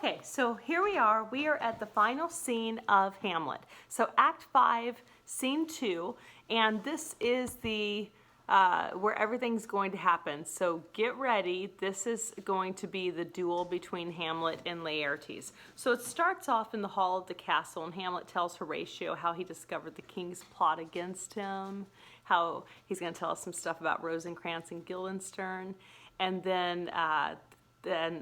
Okay, so here we are. We are at the final scene of Hamlet. So Act 5, Scene 2, and this is the where everything's going to happen. So get ready. This is going to be the duel between Hamlet and Laertes. So it starts off in the hall of the castle, and Hamlet tells Horatio how he discovered the king's plot against him, how he's going to tell us some stuff about Rosencrantz and Guildenstern, and then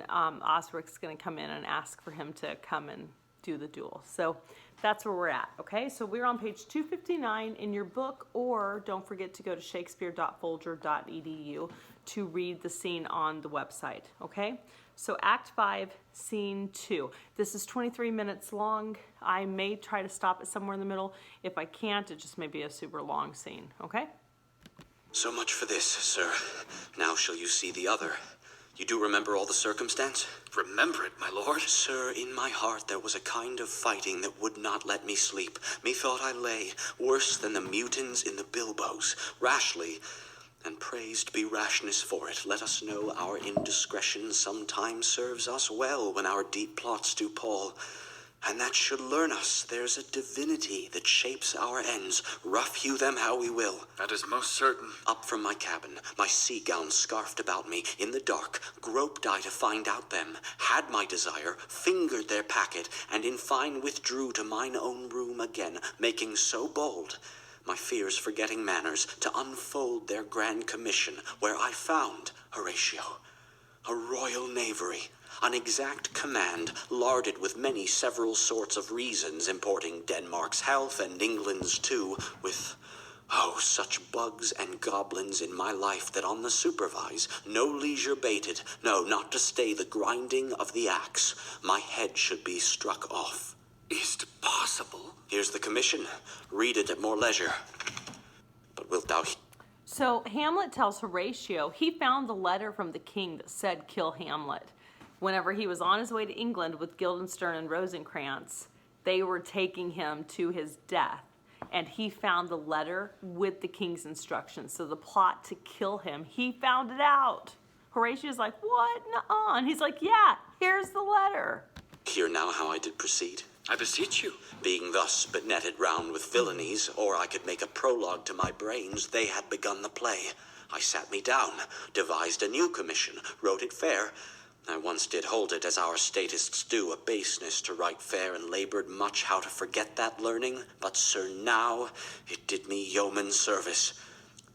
Osric's going to come in and ask for him to come and do the duel. So that's where we're at, okay? So we're on page 259 in your book, or don't forget to go to shakespeare.folger.edu to read the scene on the website, okay? So Act 5, Scene 2. This is 23 minutes long. I may try to stop it somewhere in the middle. If I can't, it just may be a super long scene, okay? So much for this, sir. Now shall you see the other. You do remember all the circumstance? Remember it, my lord? Sir, in my heart there was a kind of fighting that would not let me sleep. Methought I lay, worse than the mutins in the bilboes, rashly, and praised be rashness for it. Let us know our indiscretion sometimes serves us well when our deep plots do pall. And that should learn us there's a divinity that shapes our ends, rough hew them how we will. That is most certain. Up from my cabin, my sea gown scarfed about me, in the dark, groped I to find out them, had my desire, fingered their packet, and in fine withdrew to mine own room again, making so bold, my fears forgetting manners, to unfold their grand commission, where I found, Horatio, a royal knavery, an exact command, larded with many several sorts of reasons, importing Denmark's health and England's too, with, oh, such bugs and goblins in my life that on the supervise, no leisure bated, no, not to stay the grinding of the axe, my head should be struck off. Is't possible? Here's the commission. Read it at more leisure. But wilt thou... So Hamlet tells Horatio he found the letter from the king that said kill Hamlet. Whenever he was on his way to England with Guildenstern and Rosencrantz, they were taking him to his death. And he found the letter with the king's instructions. So the plot to kill him, he found it out. Horatio's like, what? Nuh-uh. And he's like, yeah, here's the letter. Hear now how I did proceed. I beseech you. Being thus benetted round with villainies, or I could make a prologue to my brains, they had begun the play. I sat me down, devised a new commission, wrote it fair. I once did hold it, as our statists do, a baseness to write fair, and labored much how to forget that learning. But, sir, now it did me yeoman service.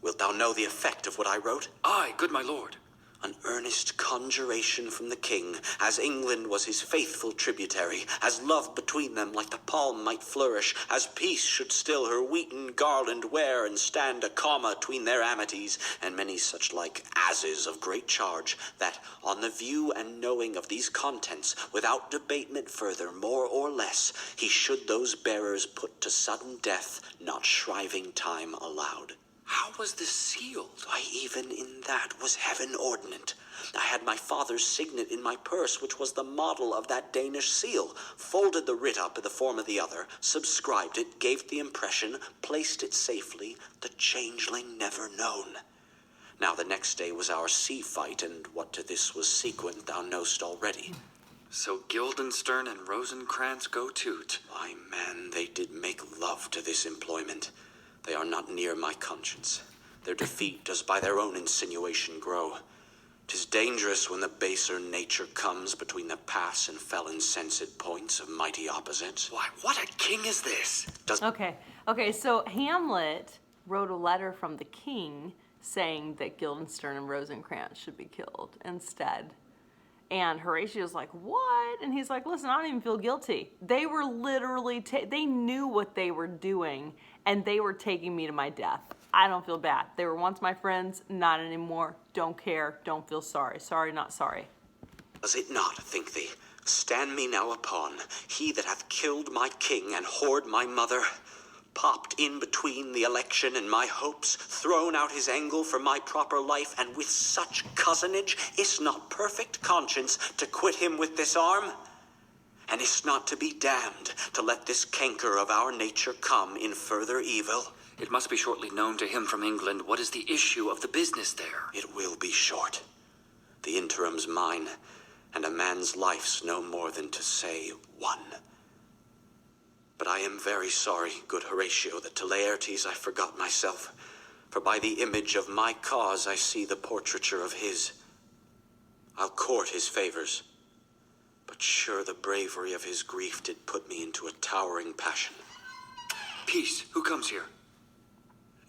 Wilt thou know the effect of what I wrote? Aye, good my lord. An earnest conjuration from the king, as England was his faithful tributary, as love between them like the palm might flourish, as peace should still her wheaten garland wear, and stand a comma tween their amities, and many such like asses of great charge, that on the view and knowing of these contents, without debatement further, more or less, he should those bearers put to sudden death, not shriving time allowed. How was this sealed? Why, even in that was heaven ordinant. I had my father's signet in my purse, which was the model of that Danish seal, folded the writ up in the form of the other, subscribed it, gave the impression, placed it safely, the changeling never known. Now the next day was our sea fight, and what to this was sequent thou knowst already. So Guildenstern and Rosencrantz go to't. Why, man, they did make love to this employment. They are not near my conscience. Their defeat does by their own insinuation grow. 'Tis dangerous when the baser nature comes between the pass and fell insensate points of mighty opposites. Why, what a king is this? Okay, so Hamlet wrote a letter from the king saying that Guildenstern and Rosencrantz should be killed instead. And Horatio's like, what? And he's like, listen, I don't even feel guilty. They were literally, they knew what they were doing, and they were taking me to my death. I don't feel bad. They were once my friends, not anymore. Don't care, don't feel sorry. Sorry, not sorry. Does it not, think thee, stand me now upon, he that hath killed my king and whored my mother, popped in between the election and my hopes, thrown out his angle for my proper life, and with such cozenage, is not perfect conscience to quit him with this arm? And is not to be damned to let this canker of our nature come in further evil? It must be shortly known to him from England what is the issue of the business there. It will be short. The interim's mine, and a man's life's no more than to say one. But I am very sorry, good Horatio, that to Laertes I forgot myself, for by the image of my cause I see the portraiture of his. I'll court his favors, but sure the bravery of his grief did put me into a towering passion. Peace. Who comes here?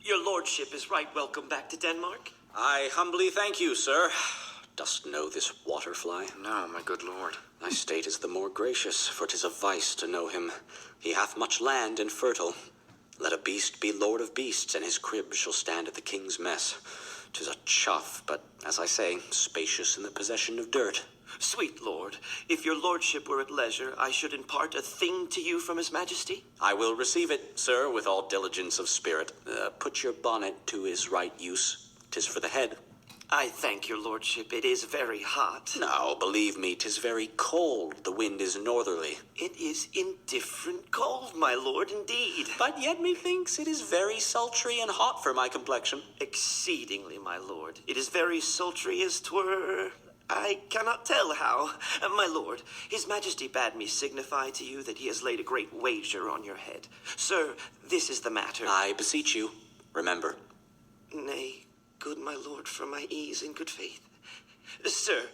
Your lordship is right welcome back to Denmark. I humbly thank you, sir. Dost know this waterfly? No, my good lord. Thy state is the more gracious, for 'tis a vice to know him. He hath much land and fertile. Let a beast be lord of beasts, and his crib shall stand at the king's mess. 'Tis a chuff, but, as I say, spacious in the possession of dirt. Sweet lord, if your lordship were at leisure, I should impart a thing to you from his majesty. I will receive it, sir, with all diligence of spirit. Put your bonnet to his right use. 'Tis for the head. I thank your lordship. It is very hot. Now, believe me, 'tis very cold. The wind is northerly. It is indifferent cold, my lord, indeed. But yet methinks it is very sultry and hot for my complexion. Exceedingly, my lord. It is very sultry as 'twere... I cannot tell how. My lord, his majesty bade me signify to you that he has laid a great wager on your head. Sir, this is the matter. I beseech you, remember. Nay, good my lord, for my ease and good faith. Sir,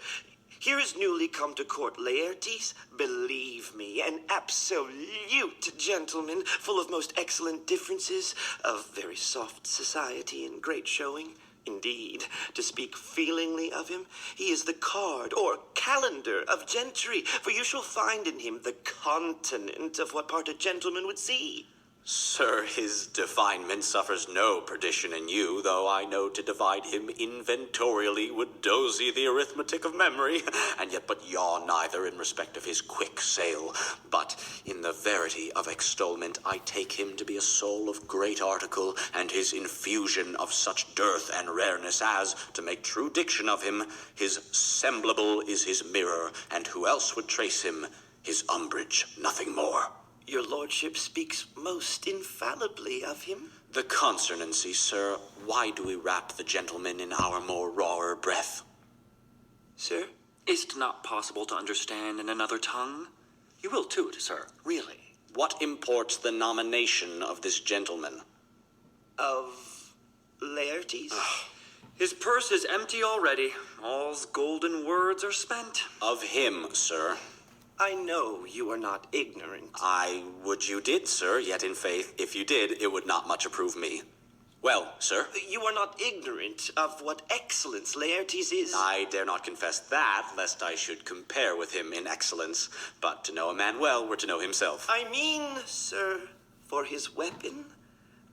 here is newly come to court Laertes, believe me, an absolute gentleman, full of most excellent differences, of very soft society and great showing. Indeed, to speak feelingly of him, he is the card or calendar of gentry, for you shall find in him the continent of what part a gentleman would see. Sir, his definement suffers no perdition in you, though I know to divide him inventorially would dozy the arithmetic of memory, and yet but yaw neither in respect of his quick sail. But in the verity of extolment, I take him to be a soul of great article, and his infusion of such dearth and rareness as, to make true diction of him, his semblable is his mirror, and who else would trace him? His umbrage, nothing more. Your lordship speaks most infallibly of him. The consonancy, sir. Why do we wrap the gentleman in our more rawer breath? Sir? Is't not possible to understand in another tongue? You will too, sir, really. What imports the nomination of this gentleman? Of Laertes? His purse is empty already. All's golden words are spent. Of him, sir. I know you are not ignorant. I would you did, sir, yet in faith, if you did, it would not much approve me. Well, sir? You are not ignorant of what excellence Laertes is. I dare not confess that, lest I should compare with him in excellence. But to know a man well were to know himself. I mean, sir, for his weapon.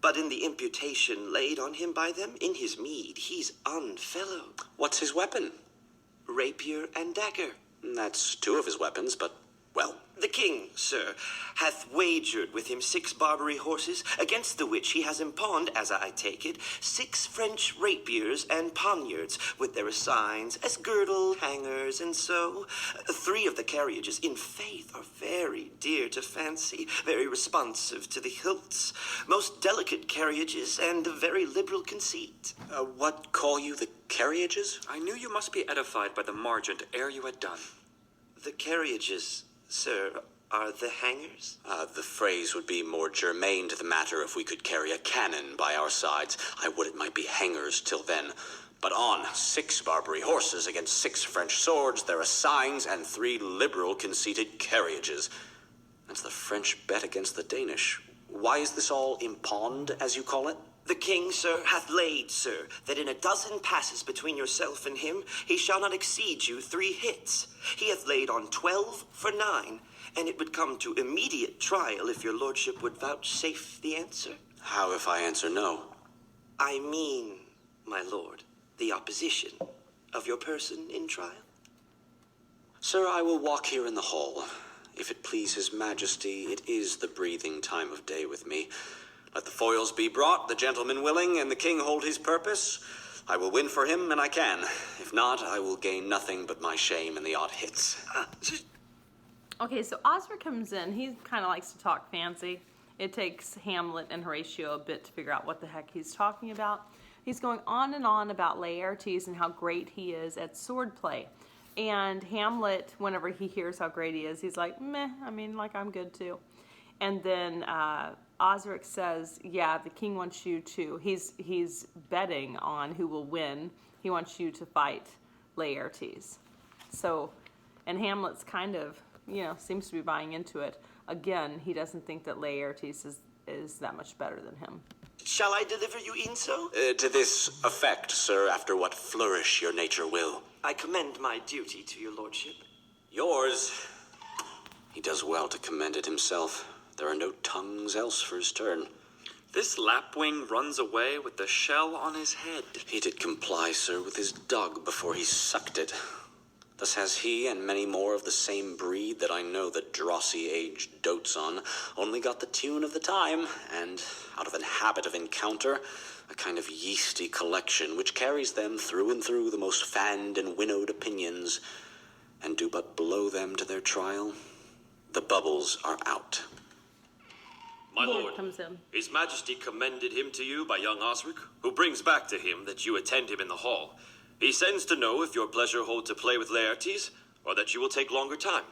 But in the imputation laid on him by them, in his meed, he's unfellowed. What's his weapon? Rapier and dagger. That's two of his weapons, but, well. The king, sir, hath wagered with him 6 Barbary horses, against the which he has impawned, as I take it, 6 French rapiers and poniards, with their assigns as girdle, hangers, and so. 3 of the carriages, in faith, are very dear to fancy, very responsive to the hilts, most delicate carriages, and of very liberal conceit. What call you the carriages? I knew you must be edified by the margent ere you had done. The carriages, sir, are the hangers? The phrase would be more germane to the matter if we could carry a cannon by our sides. I would it might be hangers till then. But on 6 Barbary horses against 6 French swords, there are signs and 3 liberal conceited carriages. That's the French bet against the Danish. Why is this all impawned, as you call it? The king, sir, hath laid, sir, that in a dozen passes between yourself and him, he shall not exceed you 3 hits. He hath laid on 12 for 9, and it would come to immediate trial if your lordship would vouchsafe the answer. How if I answer no? I mean, my lord, the opposition of your person in trial. Sir, I will walk here in the hall. If it please his majesty, it is the breathing time of day with me. Let the foils be brought, the gentleman willing, and the king hold his purpose. I will win for him, and I can. If not, I will gain nothing but my shame and the odd hits. Okay, so Oscar comes in. He kind of likes to talk fancy. It takes Hamlet and Horatio a bit to figure out what the heck he's talking about. He's going on and on about Laertes and how great he is at swordplay. And Hamlet, whenever he hears how great he is, he's like, meh, I mean, like, I'm good too. And then Osric says, yeah, the king wants you to, he's betting on who will win. He wants you to fight Laertes. So, and Hamlet's kind of, seems to be buying into it. Again, he doesn't think that Laertes is that much better than him. Shall I deliver you in so? To this effect, sir, after what flourish your nature will. I commend my duty to your lordship. Yours. He does well to commend it himself. There are no tongues else for his turn. This lapwing runs away with the shell on his head. He did comply, sir, with his dug before he sucked it. Thus has he and many more of the same breed that I know the drossy age dotes on only got the tune of the time, and out of an habit of encounter, a kind of yeasty collection which carries them through and through the most fanned and winnowed opinions, and do but blow them to their trial. The bubbles are out. My lord, comes in. His Majesty commended him to you by young Osric, who brings back to him that you attend him in the hall. He sends to know if your pleasure hold to play with Laertes, or that you will take longer time.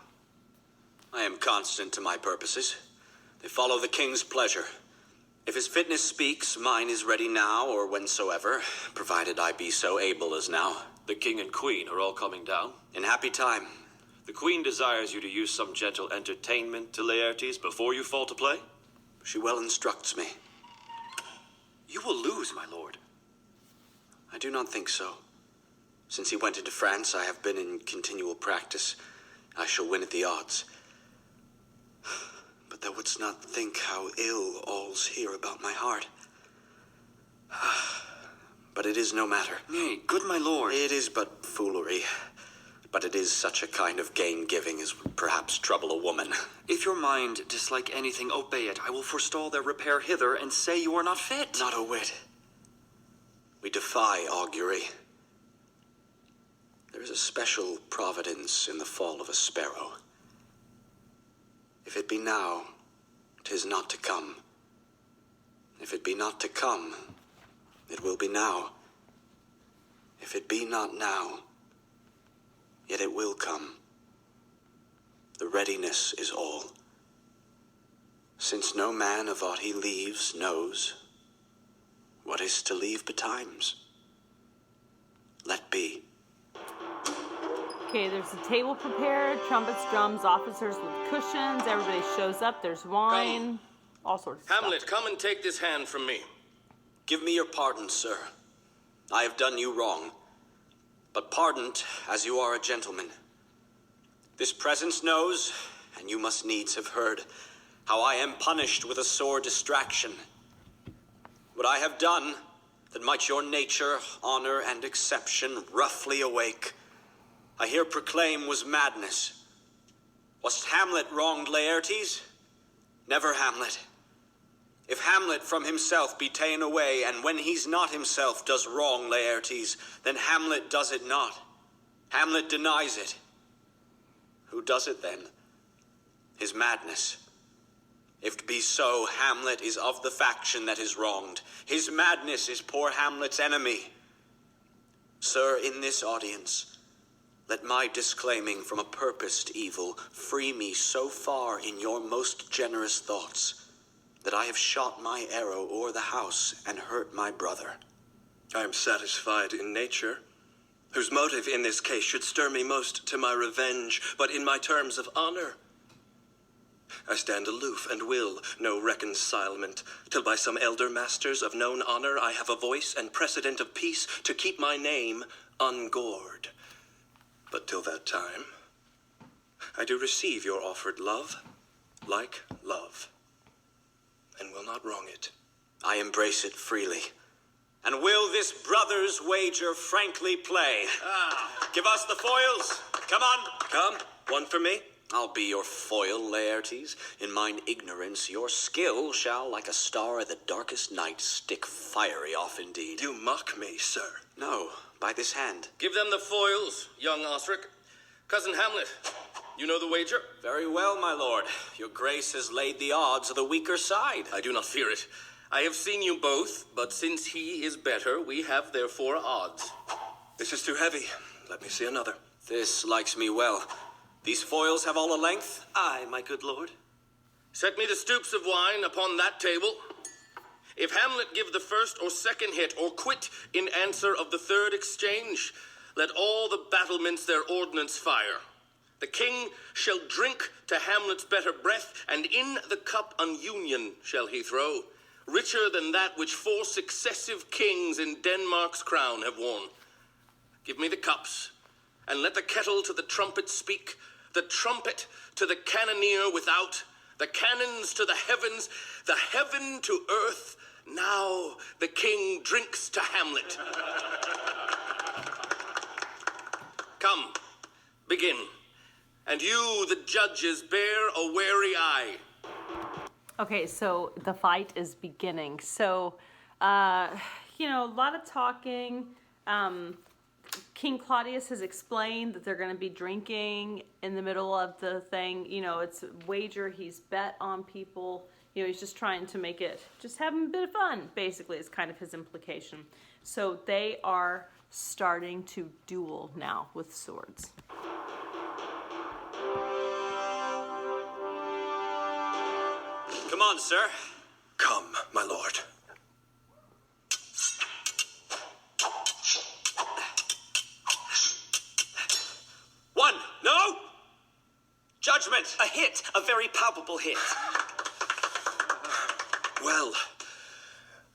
I am constant to my purposes. They follow the king's pleasure. If his fitness speaks, mine is ready now or whensoever, provided I be so able as now. The king and queen are all coming down. In happy time. The queen desires you to use some gentle entertainment to Laertes before you fall to play. She well instructs me. You will lose, my lord. I do not think so. Since he went into France, I have been in continual practice. I shall win at the odds. But thou wouldst not think how ill all's here about my heart. But it is no matter. Nay, good my lord. It is but foolery. But it is such a kind of gain-giving as would perhaps trouble a woman. If your mind dislike anything, obey it. I will forestall their repair hither and say you are not fit. Not a whit. We defy augury. There is a special providence in the fall of a sparrow. If it be now, 'tis not to come. If it be not to come, it will be now. If it be not now, yet it will come. The readiness is all. Since no man of aught he leaves knows what is to leave betimes. Let be. Okay, there's a table prepared, trumpets, drums, officers with cushions, everybody shows up, there's wine, all sorts of Hamlet, stuff. come and take this hand from me. Give me your pardon, sir. I have done you wrong, but pardoned as you are a gentleman. This presence knows, and you must needs have heard, how I am punished with a sore distraction. What I have done, that might your nature, honor, and exception roughly awake, I here proclaim was madness. Wast Hamlet wronged Laertes? Never Hamlet. If Hamlet from himself be ta'en away, and when he's not himself does wrong Laertes, then Hamlet does it not. Hamlet denies it. Who does it then? His madness. If it be so, Hamlet is of the faction that is wronged. His madness is poor Hamlet's enemy. Sir, in this audience, let my disclaiming from a purposed evil free me so far in your most generous thoughts that I have shot my arrow o'er the house and hurt my brother. I am satisfied in nature, whose motive in this case should stir me most to my revenge, but in my terms of honor. I stand aloof and will no reconcilement, till by some elder masters of known honor I have a voice and precedent of peace to keep my name ungored. But till that time, I do receive your offered love, like love, and will not wrong it. I embrace it freely. And will this brother's wager frankly play? Give us the foils. Come on. Come, one for me. I'll be your foil, Laertes. In mine ignorance, your skill shall, like a star of the darkest night, stick fiery off indeed. You mock me, sir. No, by this hand. Give them the foils, young Osric. Cousin Hamlet, you know the wager? Very well, my lord. Your grace has laid the odds of the weaker side. I do not fear it. I have seen you both, but since he is better, we have therefore odds. This is too heavy. Let me see another. This likes me well. These foils have all a length? Aye, my good lord. Set me the stoops of wine upon that table. If Hamlet give the first or second hit, or quit in answer of the third exchange, let all the battlements their ordnance fire. The king shall drink to Hamlet's better breath, and in the cup an union shall he throw, richer than that which 4 successive kings in Denmark's crown have worn. Give me the cups, and let the kettle to the trumpet speak, the trumpet to the cannoneer without, the cannons to the heavens, the heaven to earth. Now the king drinks to Hamlet. Come, begin. And you, the judges, bear a wary eye. Okay, so the fight is beginning. So, you know, a lot of talking. King Claudius has explained that they're going to be drinking in the middle of the thing. You know, it's a wager. He's bet on people. You know, he's just trying to make it, just having a bit of fun, basically, is kind of his implication. So they are starting to duel now with swords. Come on, sir. Come, my lord. One. No? Judgment. A hit, a very palpable hit. Well,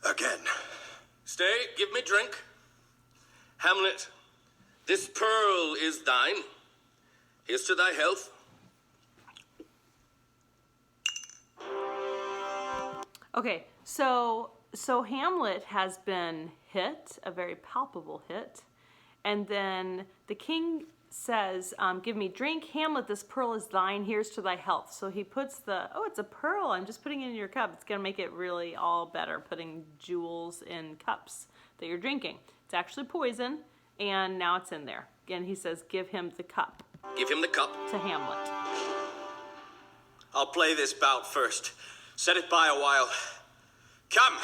again. Stay, give me drink. Hamlet, this pearl is thine. Here's to thy health. Okay, so Hamlet has been hit, a very palpable hit, and then the king says, give me drink. Hamlet, this pearl is thine. Here's to thy health. So he puts it's a pearl. I'm just putting it in your cup. It's going to make it really all better, putting jewels in cups that you're drinking. It's actually poison, and now it's in there. Again, he says, give him the cup. Give him the cup. To Hamlet. I'll play this bout first. Set it by a while. Come!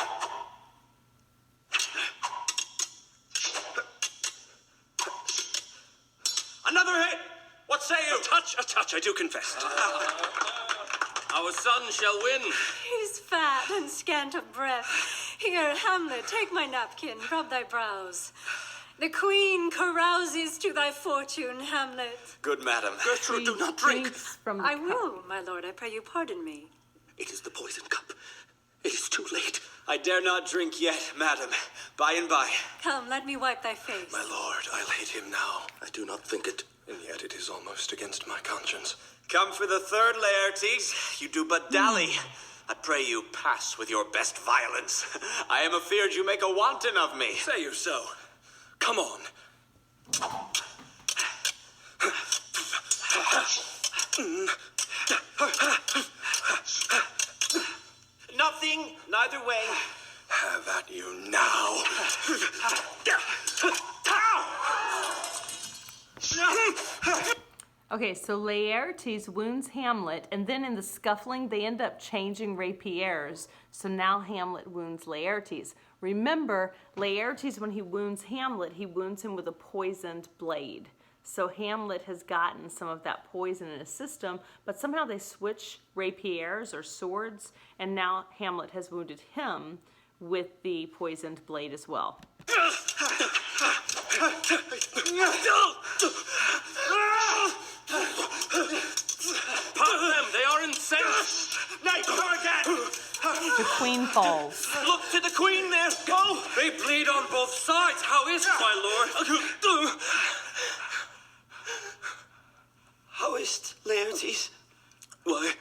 Another hit! What say you? A touch, I do confess. Our son shall win. He's fat and scant of breath. Here, Hamlet, take my napkin, rub thy brows. The queen carouses to thy fortune, Hamlet. Good madam. Gertrude, do not drink. Drinks from the I cup. will, my lord, I pray you pardon me. It is the poison cup. It is too late. I dare not drink yet, madam. By and by. Come, let me wipe thy face. My lord, I'll hate him now. I do not think it, and yet it is almost against my conscience. Come for the third, Laertes. You do but dally. I pray you pass with your best violence. I am afeard you make a wanton of me. Say you so. Come on. Nothing, neither way. Have at you now. Okay, so Laertes wounds Hamlet, and then in the scuffling, they end up changing rapiers. So now Hamlet wounds Laertes. Remember, Laertes, when he wounds Hamlet, he wounds him with a poisoned blade. So Hamlet has gotten some of that poison in his system, but somehow they switch rapiers or swords, and now Hamlet has wounded him with the poisoned blade as well. Part them, they are incensed. Knight, again! The queen falls. Look to the queen there, go! They bleed on both sides. How is it, my lord? How is't, Laertes? Why,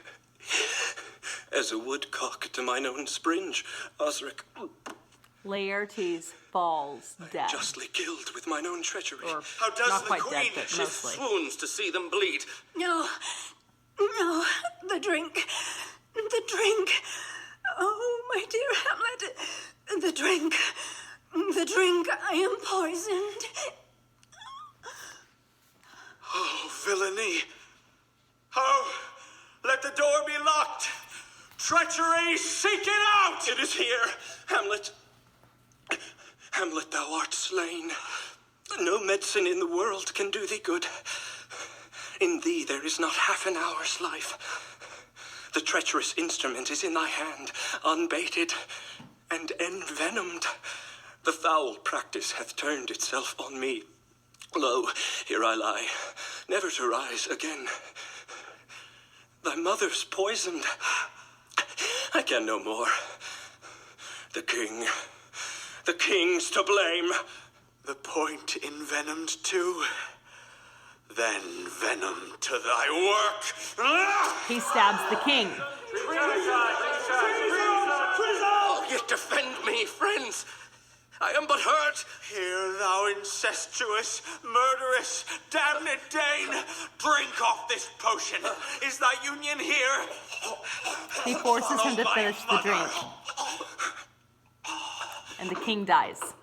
as a woodcock to mine own springe, Osric, Laertes falls dead. justly killed with mine own treachery. Or How does not the quite queen? dead, but She mostly. swoons to see them bleed. No, no, the drink, the drink. Oh, my dear Hamlet, the drink, I am poisoned. Oh, villainy. Oh, let the door be locked. Treachery, seek it out. It is here, Hamlet. Hamlet, thou art slain. No medicine in the world can do thee good. In thee there is not half an hour's life. The treacherous instrument is in thy hand, unbaited and envenomed. The foul practice hath turned itself on me. Lo, here I lie, never to rise again. Thy mother's poisoned. I can no more. The king's to blame. The point envenomed too. Then venom to thy work. He stabs the king. Oh, yet defend me, friends. I am but hurt. Hear thou incestuous, murderous, damned Dane, drink off this potion. Is thy union here? He forces him to finish the drink. And the king dies.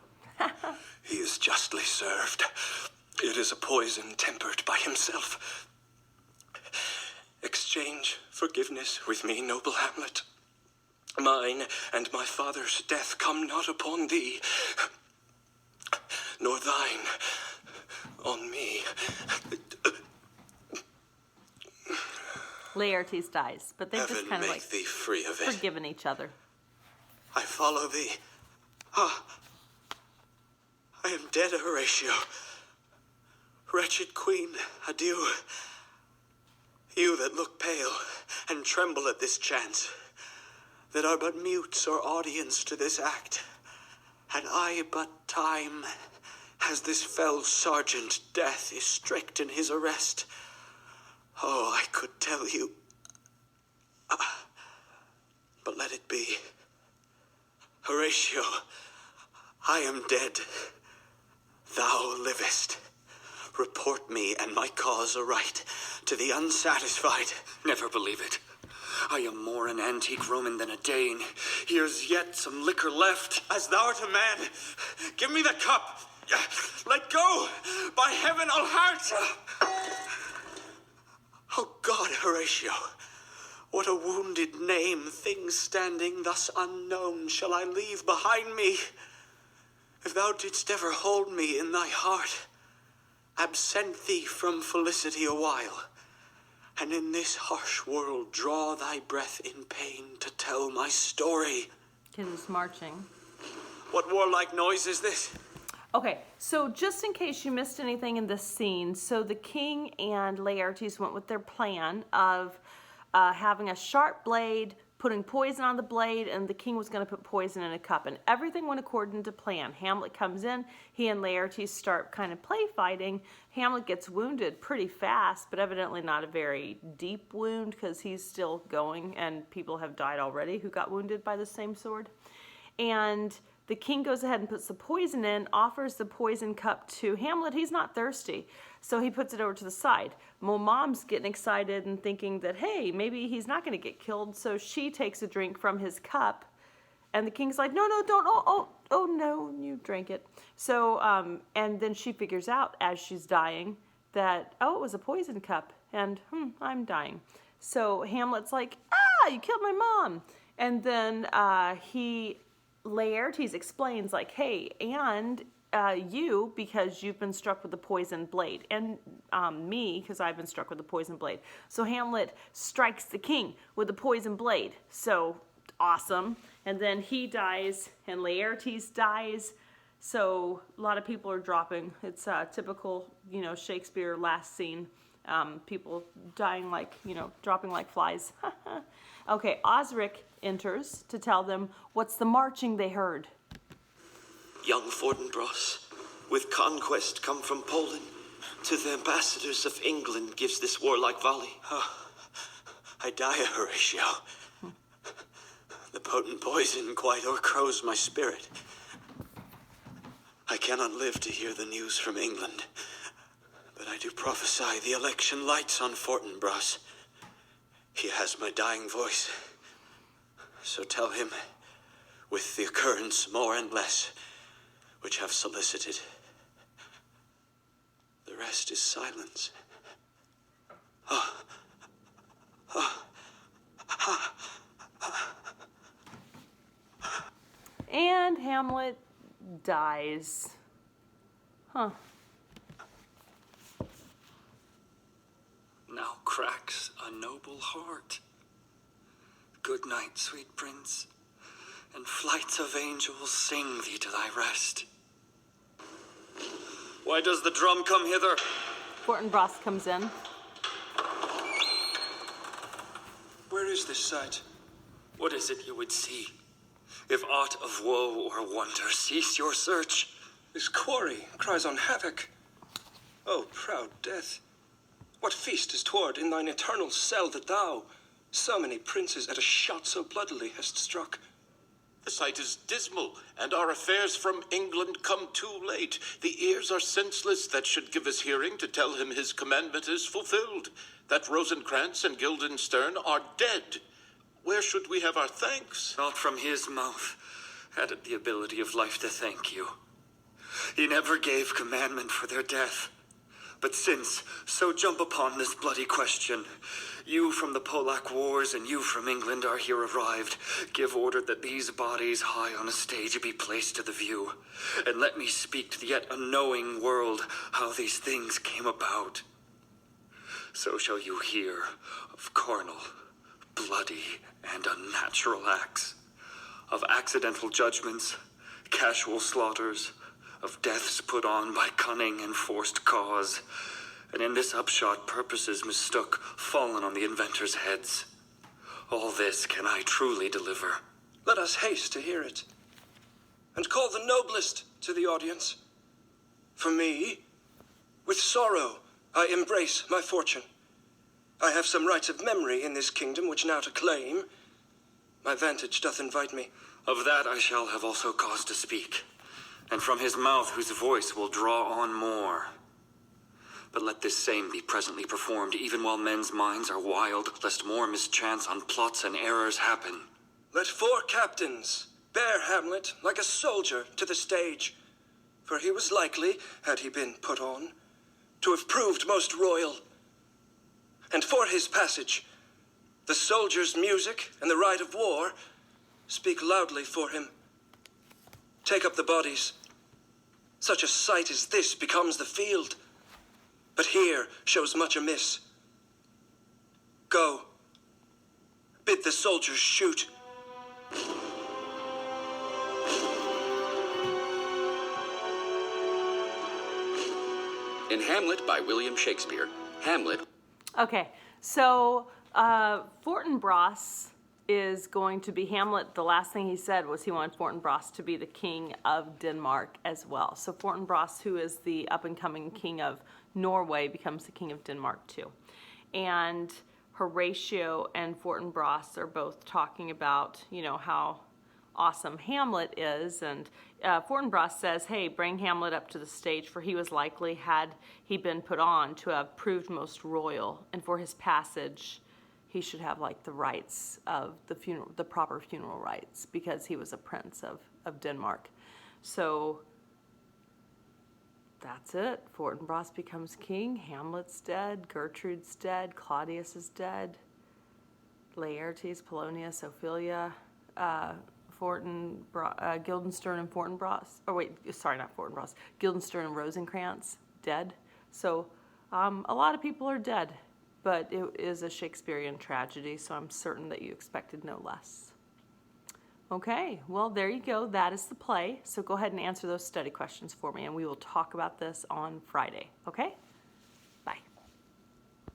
He is justly served. It is a poison tempered by himself. Exchange forgiveness with me, noble Hamlet. Mine and my father's death come not upon thee, nor thine on me. Laertes dies, but they've just Heaven kind of make like thee free of it. forgiven each other. I follow thee. Ah, I am dead, Horatio. Wretched queen, adieu. You that look pale and tremble at this chance, that are but mutes or audience to this act, had I but time, as this fell sergeant death is strict in his arrest, oh, I could tell you. But let it be. Horatio, I am dead. Thou livest. Report me and my cause aright to the unsatisfied. Never believe it. I am more an antique Roman than a Dane. Here's yet some liquor left. As thou art a man, give me the cup. Let go. By heaven, I'll hurt. Oh God, Horatio, what a wounded name, things standing thus unknown, shall I leave behind me. If thou didst ever hold me in thy heart, absent thee from felicity a while, and in this harsh world draw thy breath in pain to tell my story. Because it's marching. What warlike noise is this? Okay, so just in case you missed anything in this scene, so the king and Laertes went with their plan of having a sharp blade, putting poison on the blade, and the king was going to put poison in a cup. And everything went according to plan. Hamlet comes in, he and Laertes start kind of play fighting. Hamlet gets wounded pretty fast, but evidently not a very deep wound because he's still going, and people have died already who got wounded by the same sword. And the king goes ahead and puts the poison in, offers the poison cup to Hamlet. He's not thirsty, so he puts it over to the side. Well, Mom's getting excited and thinking that, hey, maybe he's not going to get killed, so she takes a drink from his cup, and the king's like, no, don't, oh, no, you drank it. So, and then she figures out as she's dying that, oh, it was a poison cup, and I'm dying. So Hamlet's like, you killed my mom. And then Laertes explains, like, hey, and you, because you've been struck with the poison blade, and me, because I've been struck with the poison blade. So Hamlet strikes the king with the poison blade. So awesome. And then he dies, and Laertes dies. So a lot of people are dropping. It's typical, Shakespeare last scene. People dying like, dropping like flies. Okay, Osric enters to tell them what's the marching they heard. Young Fortinbras, with conquest come from Poland, to the ambassadors of England gives this warlike volley. I die, Horatio. The potent poison quite o'ercrows my spirit. I cannot live to hear the news from England, but I do prophesy the election lights on Fortinbras. He has my dying voice, so tell him, with the occurrence more and less, which have solicited. The rest is silence. And Hamlet dies. lacks a noble heart. Good night, sweet prince, and flights of angels sing thee to thy rest. Why does the drum come hither? Fortinbras comes in. Where is this sight? What is it you would see? If aught of woe or wonder, cease your search. This quarry cries on havoc. O proud death, what feast is toward in thine eternal cell that thou, so many princes at a shot so bloodily hast struck? The sight is dismal, and our affairs from England come too late. The ears are senseless that should give us hearing to tell him his commandment is fulfilled, that Rosencrantz and Guildenstern are dead. Where should we have our thanks? Not from his mouth had it the ability of life to thank you. He never gave commandment for their death. But since, so jump upon this bloody question. You from the Polack Wars and you from England are here arrived. Give order that these bodies high on a stage be placed to the view. And let me speak to the yet unknowing world how these things came about. So shall you hear of carnal, bloody, and unnatural acts, of accidental judgments, casual slaughters, of deaths put on by cunning and forced cause, and in this upshot purposes mistook, fallen on the inventors' heads. All this can I truly deliver. Let us haste to hear it, and call the noblest to the audience. For me, with sorrow, I embrace my fortune. I have some rights of memory in this kingdom which now to claim. My vantage doth invite me. Of that I shall have also cause to speak, and from his mouth whose voice will draw on more. But let this same be presently performed, even while men's minds are wild, lest more mischance on plots and errors happen. Let 4 captains bear Hamlet like a soldier to the stage, for he was likely, had he been put on, to have proved most royal. And for his passage, the soldier's music and the rite of war speak loudly for him. Take up the bodies. Such a sight as this becomes the field, but here shows much amiss. Go, bid the soldiers shoot. In Hamlet by William Shakespeare, Hamlet. Okay, so Fortinbras is going to be Hamlet. The last thing he said was he wanted Fortinbras to be the king of Denmark as well. So Fortinbras, who is the up-and-coming king of Norway, becomes the king of Denmark too. And Horatio and Fortinbras are both talking about, you know, how awesome Hamlet is, and Fortinbras says, hey, bring Hamlet up to the stage, for he was likely, had he been put on, to have proved most royal, and for his passage he should have like the rights of the funeral, the proper funeral rights, because he was a prince of Denmark. So that's it. Fortinbras becomes king, Hamlet's dead, Gertrude's dead, Claudius is dead, Laertes, Polonius, Ophelia, Guildenstern and Fortinbras, Guildenstern and Rosencrantz, dead. So a lot of people are dead, but it is a Shakespearean tragedy, so I'm certain that you expected no less. Okay, well, there you go. That is the play. So go ahead and answer those study questions for me, and we will talk about this on Friday, okay?